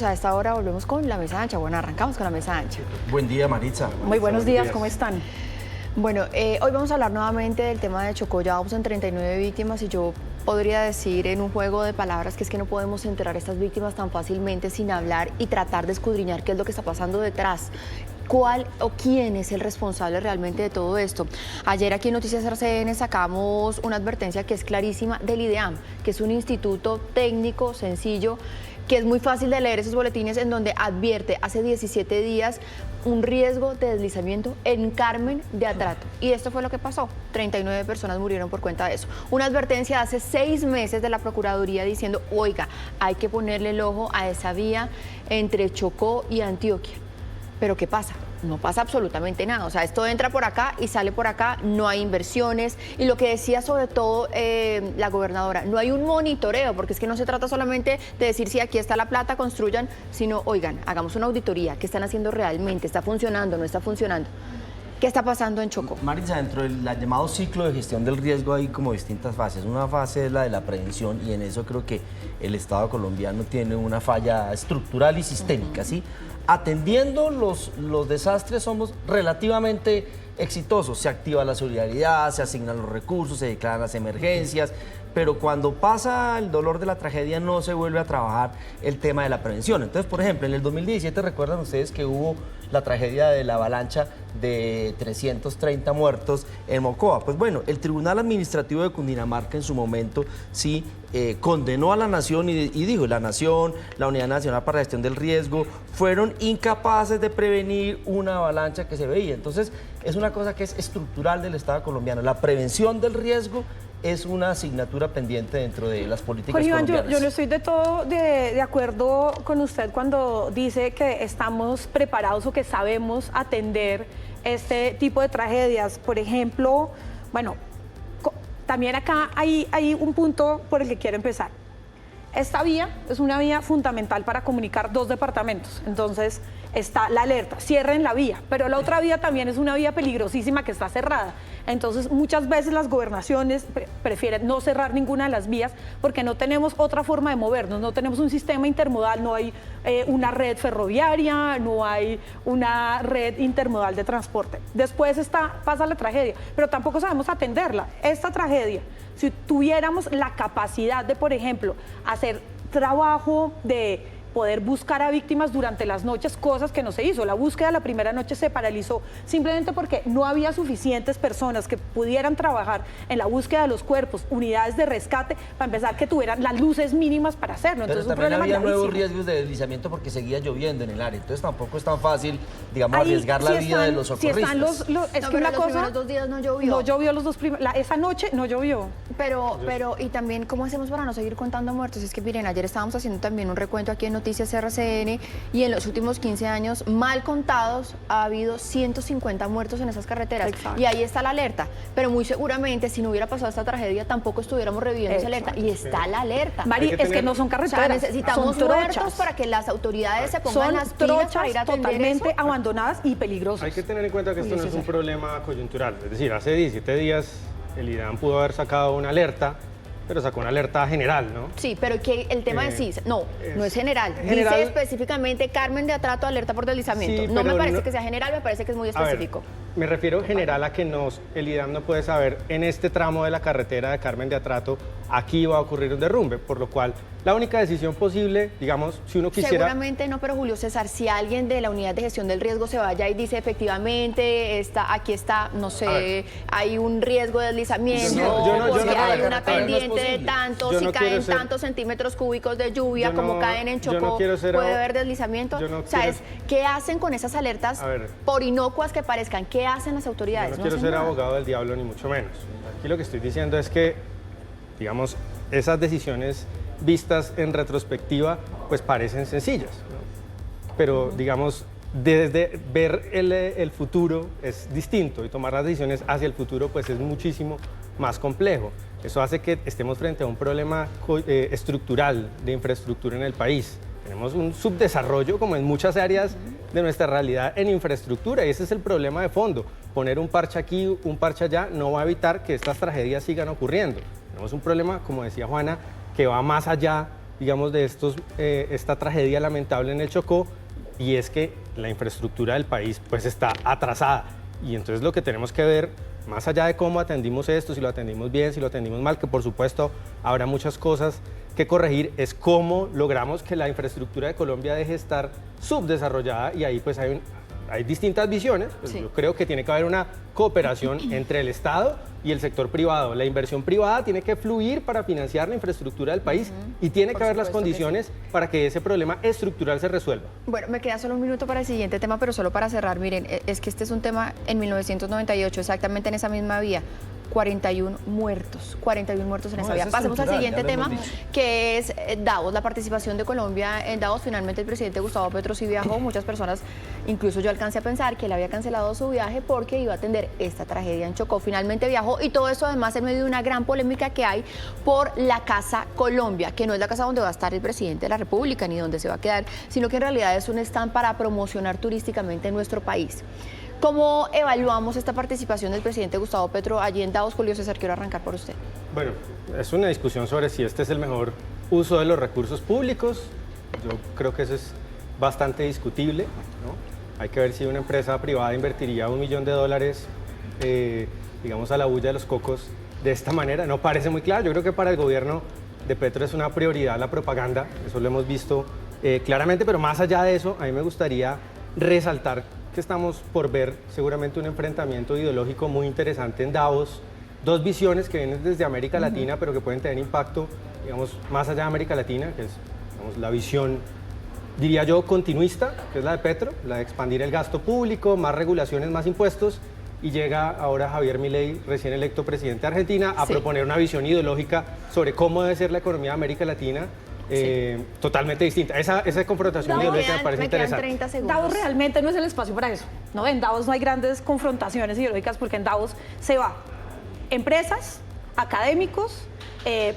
A esta hora volvemos con la mesa ancha. Bueno, arrancamos con la mesa ancha. Buen día, Maritza. Muy buenos días, ¿cómo están? Bueno, hoy vamos a hablar nuevamente del tema de Chocó. Ya vamos en 39 víctimas y yo podría decir en un juego de palabras que es que no podemos enterar a estas víctimas tan fácilmente sin hablar y tratar de escudriñar qué es lo que está pasando detrás. ¿Cuál o quién es el responsable realmente de todo esto? Ayer aquí en Noticias RCN sacamos una advertencia que es clarísima del IDEAM, que es un instituto técnico sencillo, que es muy fácil de leer esos boletines en donde advierte hace 17 días un riesgo de deslizamiento en Carmen de Atrato. Y esto fue lo que pasó. 39 personas murieron por cuenta de eso. Una advertencia hace 6 meses de la Procuraduría diciendo, oiga, hay que ponerle el ojo a esa vía entre Chocó y Antioquia. Pero ¿qué pasa? No pasa absolutamente nada. O sea, esto entra por acá y sale por acá, no hay inversiones. Y lo que decía sobre todo la gobernadora, no hay un monitoreo, porque es que no se trata solamente de decir si aquí está la plata, construyan, sino, oigan, hagamos una auditoría, ¿qué están haciendo realmente? ¿Está funcionando? ¿No está funcionando? ¿Qué está pasando en Chocó? Maritza, dentro del llamado ciclo de gestión del riesgo hay como distintas fases. Una fase es la de la prevención y en eso creo que el Estado colombiano tiene una falla estructural y sistémica, ¿sí? Atendiendo los desastres somos relativamente exitosos. Se activa la solidaridad, se asignan los recursos, se declaran las emergencias, pero cuando pasa el dolor de la tragedia no se vuelve a trabajar el tema de la prevención. Entonces, por ejemplo, en el 2017 recuerdan ustedes que hubo la tragedia de la avalancha de 330 muertos en Mocoa. Pues bueno, el Tribunal Administrativo de Cundinamarca en su momento sí condenó a la Nación y dijo, la Nación, la Unidad Nacional para la Gestión del Riesgo, fueron incapaces de prevenir una avalancha que se veía. Entonces, es una cosa que es estructural del Estado colombiano. La prevención del riesgo es una asignatura pendiente dentro de las políticas colombianas. Yo no estoy de todo de acuerdo con usted cuando dice que estamos preparados o que sabemos atender este tipo de tragedias. Por ejemplo, bueno, también acá hay un punto por el que quiero empezar. Esta vía es una vía fundamental para comunicar 2 departamentos, entonces está la alerta, cierren la vía, pero la otra vía también es una vía peligrosísima que está cerrada. Entonces muchas veces las gobernaciones prefieren no cerrar ninguna de las vías porque no tenemos otra forma de movernos, no tenemos un sistema intermodal, no hay una red ferroviaria, no hay una red intermodal de transporte. Después pasa la tragedia, pero tampoco sabemos atenderla. Esta tragedia, si tuviéramos la capacidad de, por ejemplo, hacer trabajo de poder buscar a víctimas durante las noches, cosas que no se hizo. La búsqueda la primera noche se paralizó simplemente porque no había suficientes personas que pudieran trabajar en la búsqueda de los cuerpos, unidades de rescate, para empezar que tuvieran las luces mínimas para hacerlo. Entonces, pero también había nuevos riesgos de deslizamiento porque seguía lloviendo en el área. Entonces tampoco es tan fácil, digamos, arriesgar la vida de los socorristas. Es que una los primeros 2 días no llovió. No llovió esa noche no llovió. Pero, y también, ¿cómo hacemos para no seguir contando muertos? Es que, miren, ayer estábamos haciendo también un recuento aquí en Noticias RCN y en los últimos 15 años, mal contados, ha habido 150 muertos en esas carreteras. Exacto. Y ahí está la alerta. Pero muy seguramente, si no hubiera pasado esta tragedia, tampoco estuviéramos reviviendo esa alerta. Y está la alerta. Mari, es que no son carreteras. O sea, necesitamos muertos para que las autoridades se pongan las pilas para ir a atender totalmente eso. Abandonadas y peligrosas. Hay que tener en cuenta que esto no es un problema coyuntural. Es decir, hace 17 días el IDEAM pudo haber sacado una alerta, pero sacó una alerta general, ¿no? Sí, pero que el tema de no es general. Dice específicamente Carmen de Atrato, alerta por deslizamiento. Sí, no me parece que sea general, me parece que es muy específico. Me refiero general a que el IDEAM no puede saber en este tramo de la carretera de Carmen de Atrato, aquí va a ocurrir un derrumbe, por lo cual la única decisión posible, digamos, si uno quisiera... Seguramente no, pero Julio César, si alguien de la unidad de gestión del riesgo se vaya y dice efectivamente, aquí está, no sé, hay un riesgo de deslizamiento, si hay una pendiente de tanto, si caen tantos centímetros cúbicos de lluvia como caen en Chocó, puede haber deslizamiento. O sea, ¿qué hacen con esas alertas por inocuas que parezcan? ¿Qué hacen las autoridades? Yo no quiero ser abogado del diablo, ni mucho menos. Aquí lo que estoy diciendo es que, digamos, esas decisiones vistas en retrospectiva, pues parecen sencillas, ¿no? Pero, digamos, desde ver el futuro es distinto y tomar las decisiones hacia el futuro, pues es muchísimo más complejo. Eso hace que estemos frente a un problema estructural de infraestructura en el país. Tenemos un subdesarrollo, como en muchas áreas de nuestra realidad, en infraestructura, y ese es el problema de fondo. Poner un parche aquí, un parche allá, no va a evitar que estas tragedias sigan ocurriendo. Tenemos un problema, como decía Juana, que va más allá digamos, de esta tragedia lamentable en el Chocó, y es que la infraestructura del país pues está atrasada. Y entonces lo que tenemos que ver, más allá de cómo atendimos esto, si lo atendimos bien, si lo atendimos mal, que por supuesto habrá muchas cosas que corregir, es cómo logramos que la infraestructura de Colombia deje de estar subdesarrollada, y ahí pues hay distintas visiones. Pues Sí. yo creo que tiene que haber una cooperación entre el Estado y el sector privado. La inversión privada tiene que fluir para financiar la infraestructura del país, y tiene que Por haber las supuesto que condiciones para que ese problema estructural se resuelva. Bueno, me queda solo un minuto para el siguiente tema, pero solo para cerrar, miren, es que este es un tema en 1998, exactamente en esa misma vía. 41 muertos en esa vía. es Pasemos al estructural, siguiente ya lo hemos tema, dicho. que es Davos, la participación de Colombia en Davos. Finalmente el presidente Gustavo Petro sí viajó. Muchas personas, incluso yo alcancé a pensar que él había cancelado su viaje porque iba a atender esta tragedia en Chocó. Finalmente viajó, y todo esto además en medio de una gran polémica que hay por la Casa Colombia, que no es la casa donde va a estar el presidente de la República ni donde se va a quedar, sino que en realidad es un stand para promocionar turísticamente nuestro país. ¿Cómo evaluamos esta participación del presidente Gustavo Petro allí en Davos? Julio César, quiero arrancar por usted. Bueno, es una discusión sobre si este es el mejor uso de los recursos públicos. Yo creo que eso es bastante discutible, ¿no? Hay que ver si una empresa privada invertiría $1 millón, digamos, a la bulla de los cocos de esta manera. No parece muy claro. Yo creo que para el gobierno de Petro es una prioridad la propaganda. Eso lo hemos visto claramente, pero más allá de eso, a mí me gustaría resaltar que estamos por ver seguramente un enfrentamiento ideológico muy interesante en Davos. Dos visiones que vienen desde América Latina, pero que pueden tener impacto, digamos, más allá de América Latina, que es, digamos, la visión, diría yo, continuista, que es la de Petro, la de expandir el gasto público, más regulaciones, más impuestos, y llega ahora Javier Milei, recién electo presidente de Argentina, a Sí. proponer una visión ideológica sobre cómo debe ser la economía de América Latina, totalmente distinta. Esa confrontación ideológica me parece me quedan interesante. 30 segundos. Davos realmente no es el espacio para eso, ¿no? En Davos no hay grandes confrontaciones ideológicas, porque en Davos se va empresas, académicos,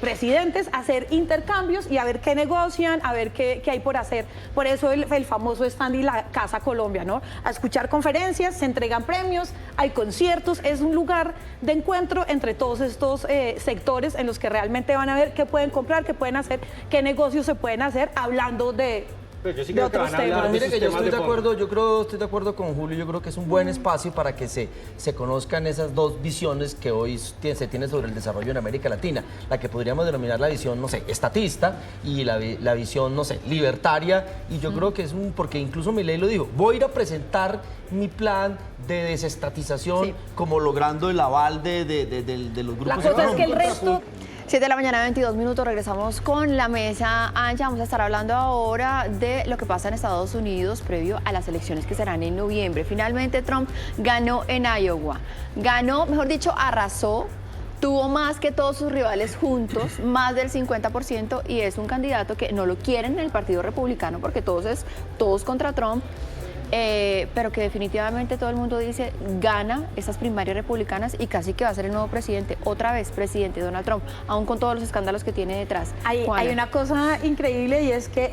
presidentes a hacer intercambios y a ver qué negocian, a ver qué hay por hacer. Por eso el famoso stand y la Casa Colombia, ¿no? A escuchar conferencias, se entregan premios, hay conciertos, es un lugar de encuentro entre todos estos sectores en los que realmente van a ver qué pueden comprar, qué pueden hacer, qué negocios se pueden hacer, hablando de Pero yo sí de creo que otros van a hablar temas. de Mire sus que yo temas estoy de fondo. acuerdo, estoy de acuerdo con Julio. Yo creo que es un buen espacio para que se conozcan esas dos visiones que hoy se tiene sobre el desarrollo en América Latina. La que podríamos denominar la visión, no sé, estatista, y la visión, no sé, libertaria. Y yo creo que es porque incluso Milei lo dijo, voy a ir a presentar mi plan de desestatización, Sí. como logrando el aval de los grupos La cosa es que el económicos. resto... 7 de la mañana, 22 minutos, regresamos con la mesa ancha. Vamos a estar hablando ahora de lo que pasa en Estados Unidos previo a las elecciones que serán en noviembre. Finalmente Trump ganó en Iowa. Ganó, mejor dicho, arrasó. Tuvo más que todos sus rivales juntos, más del 50%, y es un candidato que no lo quieren en el Partido Republicano porque todos contra Trump. Pero que definitivamente todo el mundo dice gana estas primarias republicanas y casi que va a ser el nuevo presidente, otra vez presidente Donald Trump, aún con todos los escándalos que tiene detrás. Juana. Hay una cosa increíble, y es que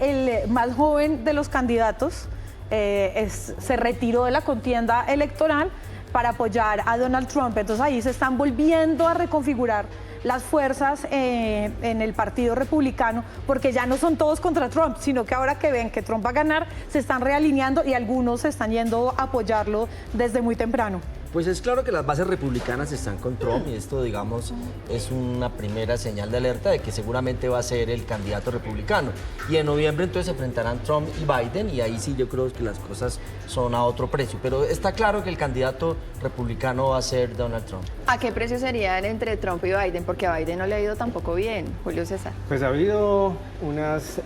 el más joven de los candidatos se retiró de la contienda electoral para apoyar a Donald Trump. Entonces ahí se están volviendo a reconfigurar las fuerzas en el Partido Republicano, porque ya no son todos contra Trump, sino que ahora que ven que Trump va a ganar, se están realineando y algunos se están yendo a apoyarlo desde muy temprano. Pues es claro que las bases republicanas están con Trump, y esto, digamos, es una primera señal de alerta de que seguramente va a ser el candidato republicano. Y en noviembre entonces se enfrentarán Trump y Biden, y ahí sí yo creo que las cosas son a otro precio. Pero está claro que el candidato republicano va a ser Donald Trump. ¿A qué precio serían entre Trump y Biden? Porque a Biden no le ha ido tampoco bien, Julio César. Pues ha habido unas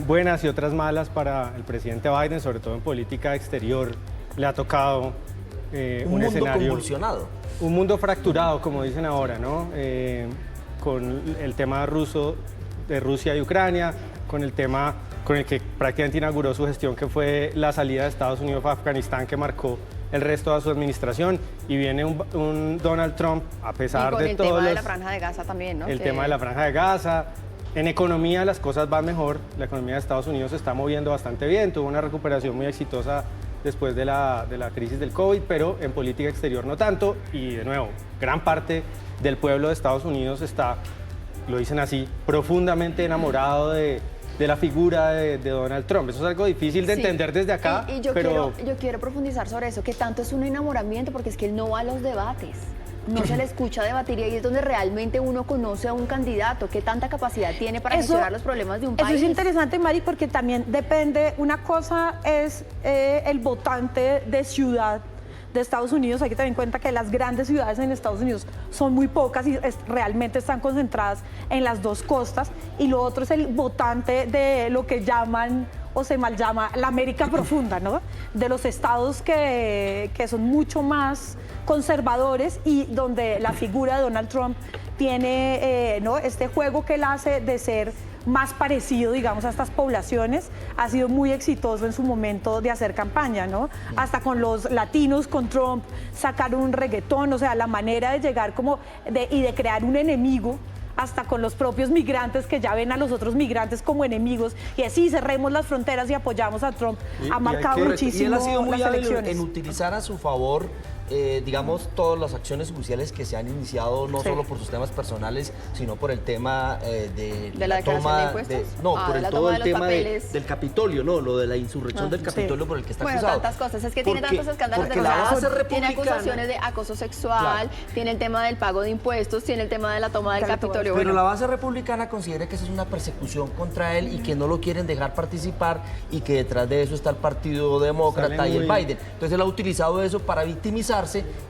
buenas y otras malas para el presidente Biden, sobre todo en política exterior. Le ha tocado Un un mundo escenario, convulsionado. un mundo fracturado, como dicen ahora, ¿no? Con el tema ruso de Rusia y Ucrania, con el tema con el que prácticamente inauguró su gestión, que fue la salida de Estados Unidos a Afganistán, que marcó el resto de su administración, y viene un Donald Trump, a Y pesar con de el todos tema de los- la Franja de Gaza también, ¿no? el Que- tema de la Franja de Gaza. En economía las cosas van mejor, la economía de Estados Unidos se está moviendo bastante bien, tuvo una recuperación muy exitosa después de la crisis del COVID, pero en política exterior no tanto, y de nuevo, gran parte del pueblo de Estados Unidos está, lo dicen así, profundamente enamorado de la figura de Donald Trump. Eso es algo difícil de Sí. entender desde acá, Y yo, pero quiero profundizar sobre eso, que tanto es un enamoramiento, porque es que él no va a los debates, no se le escucha debatir, y ahí es donde realmente uno conoce a un candidato, qué tanta capacidad tiene para gestionar los problemas de un país. Eso es interesante, Mari, porque también depende, una cosa es el votante de ciudad de Estados Unidos. Hay que tener en cuenta que las grandes ciudades en Estados Unidos son muy pocas y realmente están concentradas en las dos costas. Y lo otro es el votante de lo que llaman o se mal llama la América profunda, ¿no? De los estados que son mucho más conservadores y donde la figura de Donald Trump tiene ¿no? este juego que él hace de ser más parecido, digamos, a estas poblaciones, ha sido muy exitoso en su momento de hacer campaña, ¿no? Hasta con los latinos, con Trump, sacar un reggaetón, o sea, la manera de llegar como y de crear un enemigo, hasta con los propios migrantes que ya ven a los otros migrantes como enemigos, y así cerremos las fronteras y apoyamos a Trump, ha marcado muchísimo y él ha sido muy las hábil elecciones. en utilizar a su favor, digamos, todas las acciones judiciales que se han iniciado, no Sí. solo por sus temas personales, sino por el tema ¿De la declaración de impuestos? no, Ah, por de la todo toma el de los tema papeles. del Capitolio, no, lo de la insurrección del sí. Capitolio por el que está Bueno, acusado. tantas cosas. Es que tiene Porque- tantos escándalos porque la base denunciados. Tiene republicana- acusaciones de acoso sexual, Claro. tiene el tema del pago de impuestos, tiene el tema de la toma del De la toma. Capitolio. Pero Bueno, la base republicana considera que esa es una persecución contra él y que no lo quieren dejar participar y que detrás de eso está el Partido Demócrata Sale y el muy- Biden. Entonces él ha utilizado eso para victimizarse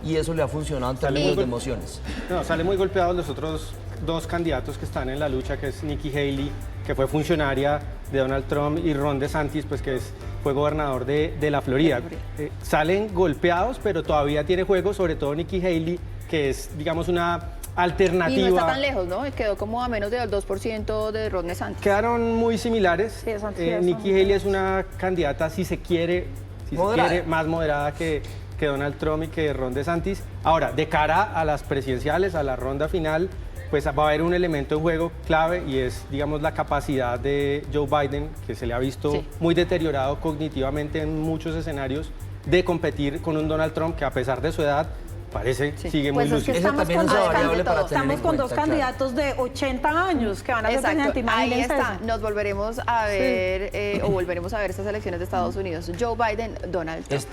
y eso le ha funcionado en Sale términos muy de gol- emociones. no, salen muy golpeados los otros dos candidatos que están en la lucha, que es Nikki Haley, que fue funcionaria de Donald Trump, y Ron DeSantis, pues que fue gobernador de la Florida. Salen golpeados, pero todavía tiene juego, sobre todo Nikki Haley, que es, digamos, una alternativa. y no está tan lejos, ¿no? Quedó como a menos del 2% de Ron DeSantis. Quedaron muy similares. Sí, eso sí, Nikki eso. Haley es una candidata, si se quiere, Moderada. más moderada que Donald Trump y que Ron DeSantis. Ahora, de cara a las presidenciales, a la ronda final, pues va a haber un elemento en juego clave, y es, digamos, la capacidad de Joe Biden, que se le ha visto Sí. muy deteriorado cognitivamente en muchos escenarios, de competir con un Donald Trump que, a pesar de su edad, parece Sí. sigue Pues muy es que lúcido. Esa estamos también con, es una dos, variable para tener estamos en con dos cuenta, claro. candidatos de 80 años que van a ser Exacto, presidente. ahí Imagínense está. eso. Nos volveremos a ver, o volveremos a ver estas elecciones de Estados Unidos. Joe Biden, Donald Trump.